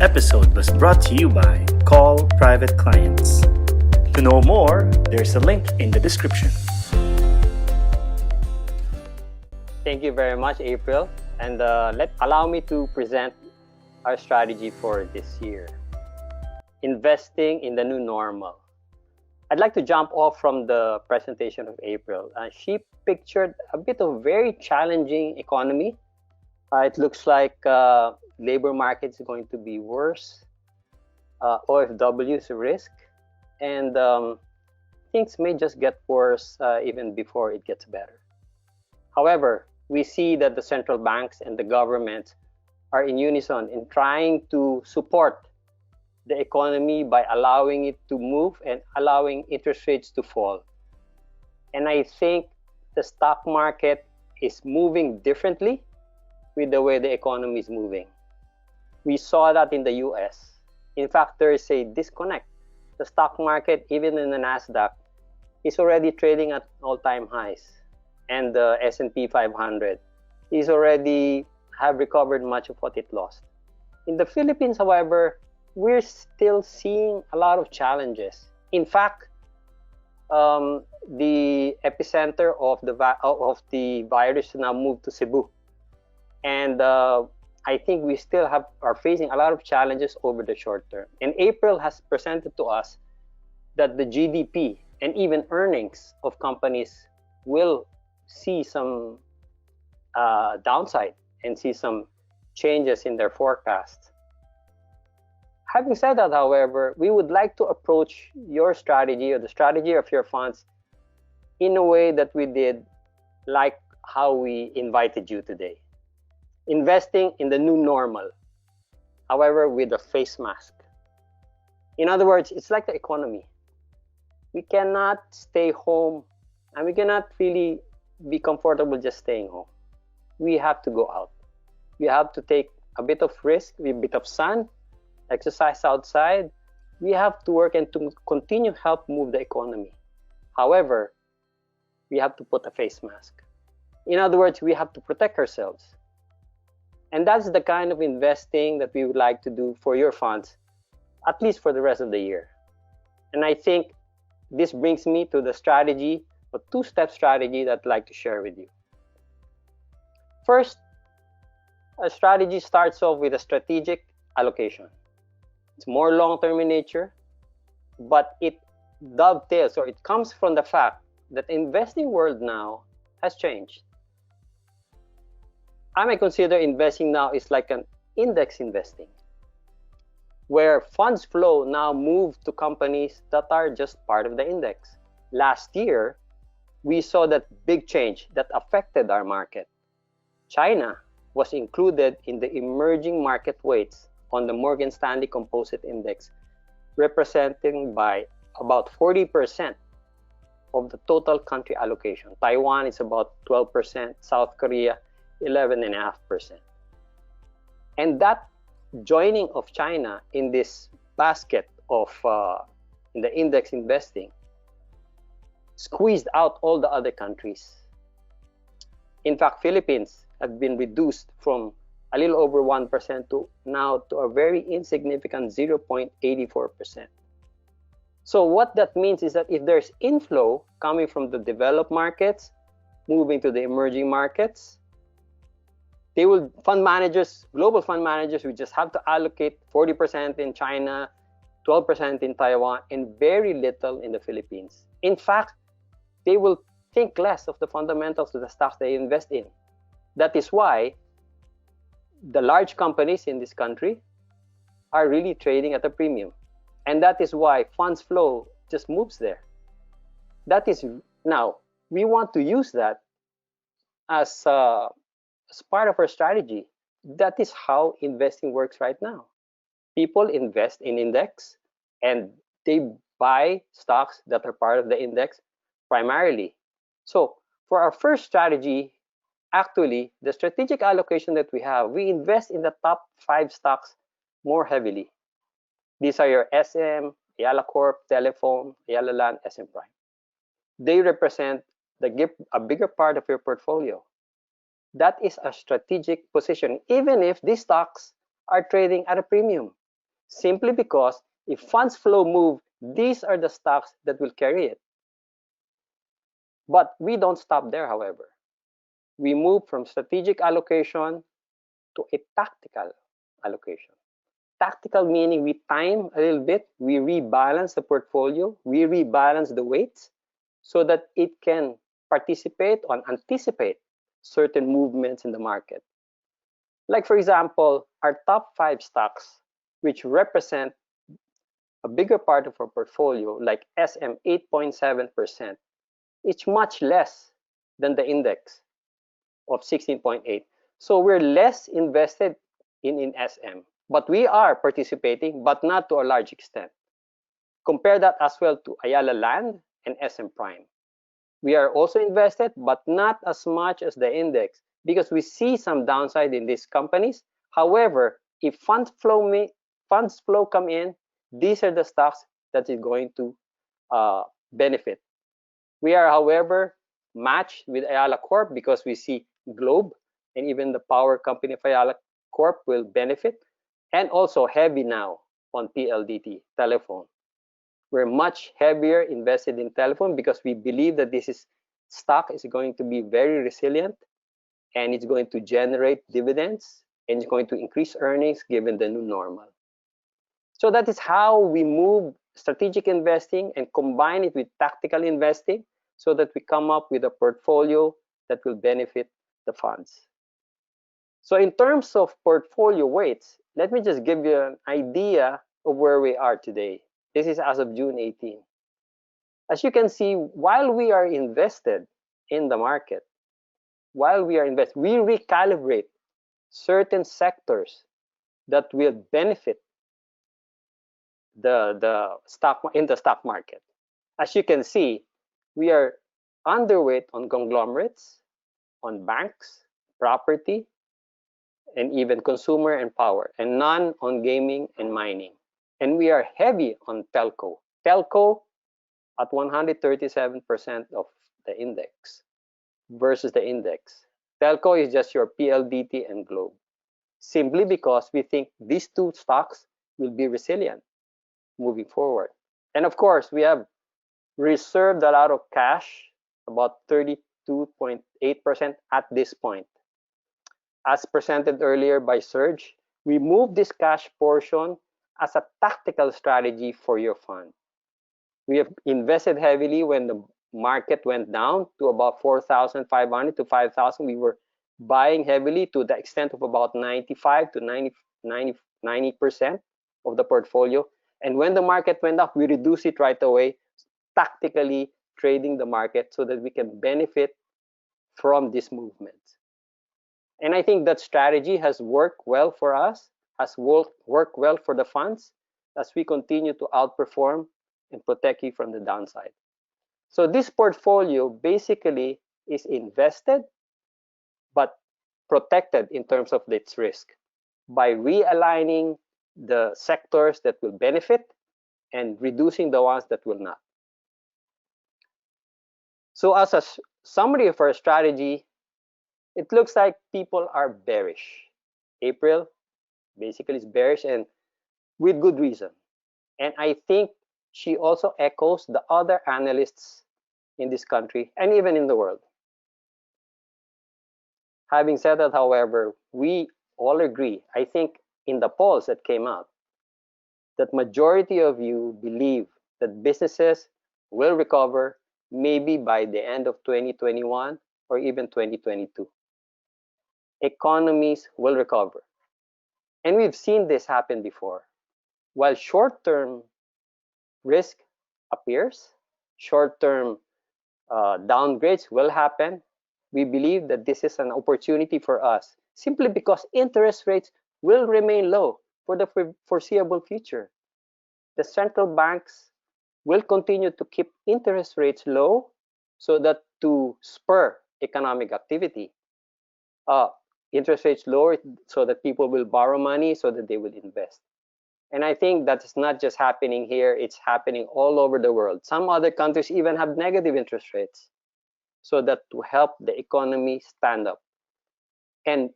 episode was brought to you by COL Private Clients. To know more, there's a link in the description. Thank you very much, April. And allow me to present our strategy for this year. Investing in the new normal. I'd like to jump off from the presentation of April. She pictured a bit of very challenging economy. It looks like labor market is going to be worse. OFW is a risk. And things may just get worse even before it gets better. However, we see that the central banks and the government are in unison in trying to support the economy by allowing it to move and allowing interest rates to fall. And I think the stock market is moving differently with the way the economy is moving. We saw that in the US. In fact, there is a disconnect. The stock market, even in the NASDAQ, is already trading at all-time highs. And the S&P 500 is already have recovered much of what it lost. In the Philippines, however, we're still seeing a lot of challenges. In fact, the epicenter of the virus now moved to Cebu. And I think we still are facing a lot of challenges over the short term. And April has presented to us that the GDP and even earnings of companies will see some downside and see some changes in their forecasts. Having said that, however, we would like to approach your strategy or the strategy of your funds in a way that we did like how we invited you today. Investing in the new normal, however, with a face mask. In other words, it's like the economy. We cannot stay home and we cannot really be comfortable just staying home. We have to go out. We have to take a bit of risk, a bit of sun, exercise outside. We have to work and to continue help move the economy. However, we have to put a face mask. In other words, we have to protect ourselves. And that's the kind of investing that we would like to do for your funds, at least for the rest of the year. And I think this brings me to the strategy, a two-step strategy that I'd like to share with you. First, a strategy starts off with a strategic allocation. It's more long-term in nature, but it dovetails or it comes from the fact that the investing world now has changed. I may consider investing now is like an index investing, where funds flow now move to companies that are just part of the index. Last year, we saw that big change that affected our market. China was included in the emerging market weights on the Morgan Stanley Composite Index, representing by about 40% of the total country allocation. Taiwan is about 12%, South Korea 11.5%. And that joining of China in this basket of in the index investing squeezed out all the other countries. In fact, Philippines have been reduced from a little over 1% to now to a very insignificant 0.84%. So what that means is that if there's inflow coming from the developed markets, moving to the emerging markets, fund managers, global fund managers, we just have to allocate 40% in China, 12% in Taiwan, and very little in the Philippines. In fact, they will think less of the fundamentals of the stocks they invest in. That is why the large companies in this country are really trading at a premium. And that is why funds flow just moves there. That is, now, we want to use that as part of our strategy. That is how investing works right now. People invest in index and they buy stocks that are part of the index primarily. So for our first strategy, actually, the strategic allocation that we have, we invest in the top 5 stocks more heavily. These are your SM, Ayala Corp, Telephone, Ayala Land, SM Prime. They represent a bigger part of your portfolio. That is a strategic position, even if these stocks are trading at a premium. simply because if funds flow move, these are the stocks that will carry it. But we don't stop there, however. We move from strategic allocation to a tactical allocation. Tactical meaning we time a little bit, we rebalance the portfolio, we rebalance the weights so that it can participate or anticipate certain movements in the market. Like, for example, our top 5 stocks, which represent a bigger part of our portfolio, like SM 8.7%, it's much less than the index of 16.8. So we're less invested in SM, but we are participating, but not to a large extent. Compare that as well to Ayala Land and SM Prime. We are also invested, but not as much as the index because we see some downside in these companies. However, if funds flow come in, these are the stocks that is going to benefit. We are, however, matched with Ayala Corp because we see Globe and even the power company of Ayala Corp will benefit, and also heavy now on PLDT, telephone. We're much heavier invested in telephone because we believe that this stock is going to be very resilient and it's going to generate dividends and it's going to increase earnings given the new normal. So that is how we move strategic investing and combine it with tactical investing so that we come up with a portfolio that will benefit the funds. So in terms of portfolio weights, let me just give you an idea of where we are today. This is as of June 18. As you can see, while we are invested in the market, we recalibrate certain sectors that will benefit the stock market. As you can see, we are underweight on conglomerates, on banks, property, and even consumer and power, and none on gaming and mining. And we are heavy on telco. Telco at 137% of the index versus the index. Telco is just your PLDT and Globe, simply because we think these two stocks will be resilient moving forward. And of course, we have reserved a lot of cash, about 32.8% at this point. As presented earlier by Serge, we move this cash portion as a tactical strategy for your fund. We have invested heavily when the market went down to about 4,500 to 5,000. We were buying heavily to the extent of about 95 to 90% of the portfolio. And when the market went up, we reduced it right away, tactically trading the market so that we can benefit from this movement. And I think that strategy has worked well for us, has worked well for the funds as we continue to outperform and protect you from the downside. So this portfolio basically is invested but protected in terms of its risk by realigning the sectors that will benefit and reducing the ones that will not. So as a summary of our strategy, it looks like people are bearish. April basically is bearish, and with good reason. And I think she also echoes the other analysts in this country and even in the world. Having said that, however, we all agree, I think in the polls that came out, that majority of you believe that businesses will recover maybe by the end of 2021 or even 2022. Economies will recover. And we've seen this happen before. While short-term risk appears, short-term downgrades will happen, we believe that this is an opportunity for us simply because interest rates will remain low for the foreseeable future. The central banks will continue to keep interest rates low so that to spur economic activity. Interest rates lower so that people will borrow money so that they will invest. And I think that is not just happening here, it's happening all over the world. Some other countries even have negative interest rates so that to help the economy stand up. And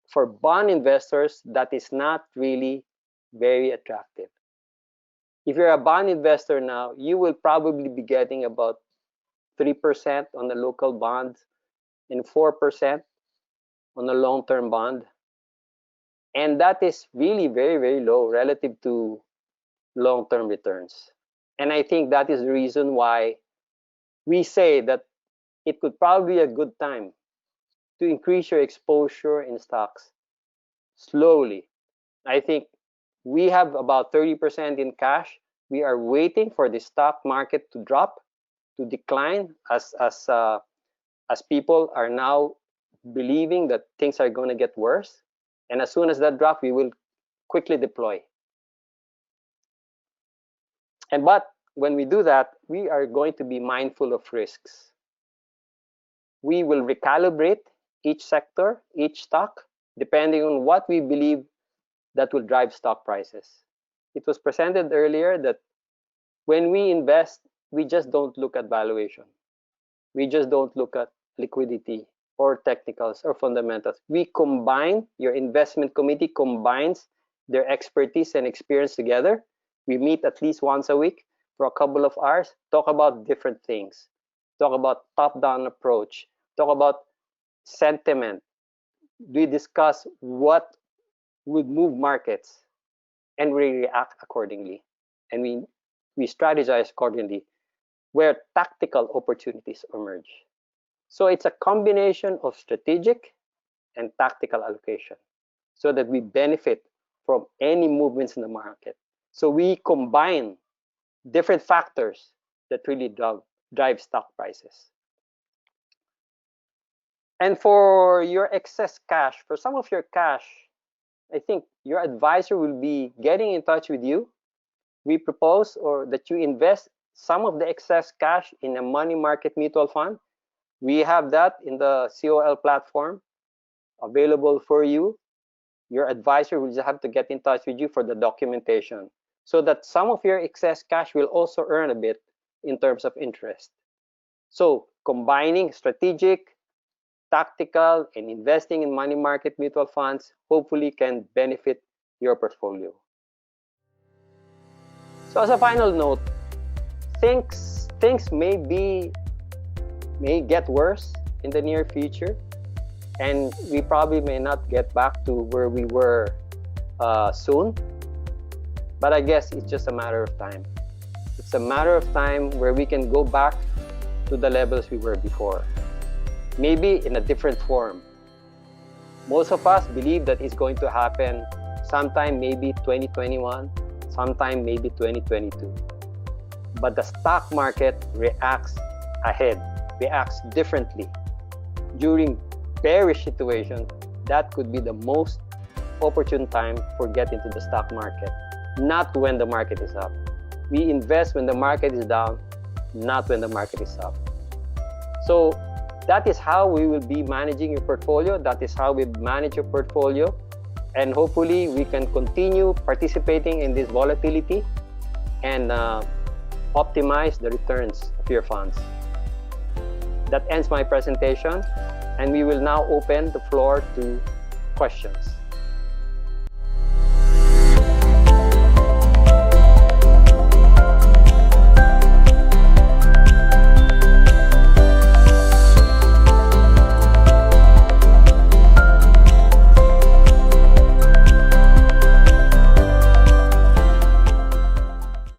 for bond investors, that is not really very attractive. If you're a bond investor now, you will probably be getting about 3% on the local bonds and 4% on a long-term bond. And that is really very, very low relative to long-term returns. And I think that is the reason why we say that it could probably be a good time to increase your exposure in stocks slowly. I think we have about 30% in cash. We are waiting for the stock market to drop, to decline, as people are now believing that things are going to get worse. And as soon as that drops, we will quickly deploy. But when we do that, we are going to be mindful of risks. We will recalibrate each sector, each stock, depending on what we believe that will drive stock prices. It was presented earlier that when we invest, we just don't look at valuation. We just don't look at liquidity or technicals or fundamentals. We combine, your investment committee combines their expertise and experience together. We meet at least once a week for a couple of hours, talk about different things, talk about top-down approach, talk about sentiment. We discuss what would move markets, and we react accordingly. And we strategize accordingly where tactical opportunities emerge. So it's a combination of strategic and tactical allocation so that we benefit from any movements in the market. So we combine different factors that really drive stock prices. And for your excess cash, for some of your cash, I think your advisor will be getting in touch with you. We propose that you invest some of the excess cash in a money market mutual fund. We have that in the COL platform available for you. Your advisor will just have to get in touch with you for the documentation so that some of your excess cash will also earn a bit in terms of interest. So combining strategic, tactical, and investing in money market mutual funds hopefully can benefit your portfolio. So as a final note, things may get worse in the near future, and we probably may not get back to where we were soon. But I guess it's just a matter of time. It's a matter of time where we can go back to the levels we were before. Maybe in a different form. Most of us believe that it's going to happen sometime maybe 2021, sometime maybe 2022. But the stock market reacts ahead, reacts differently. During bearish situation, that could be the most opportune time for getting into the stock market, not when the market is up. We invest when the market is down, not when the market is up. So that is how we will be managing your portfolio. That is how we manage your portfolio. And hopefully we can continue participating in this volatility and optimize the returns of your funds. That ends my presentation, and we will now open the floor to questions.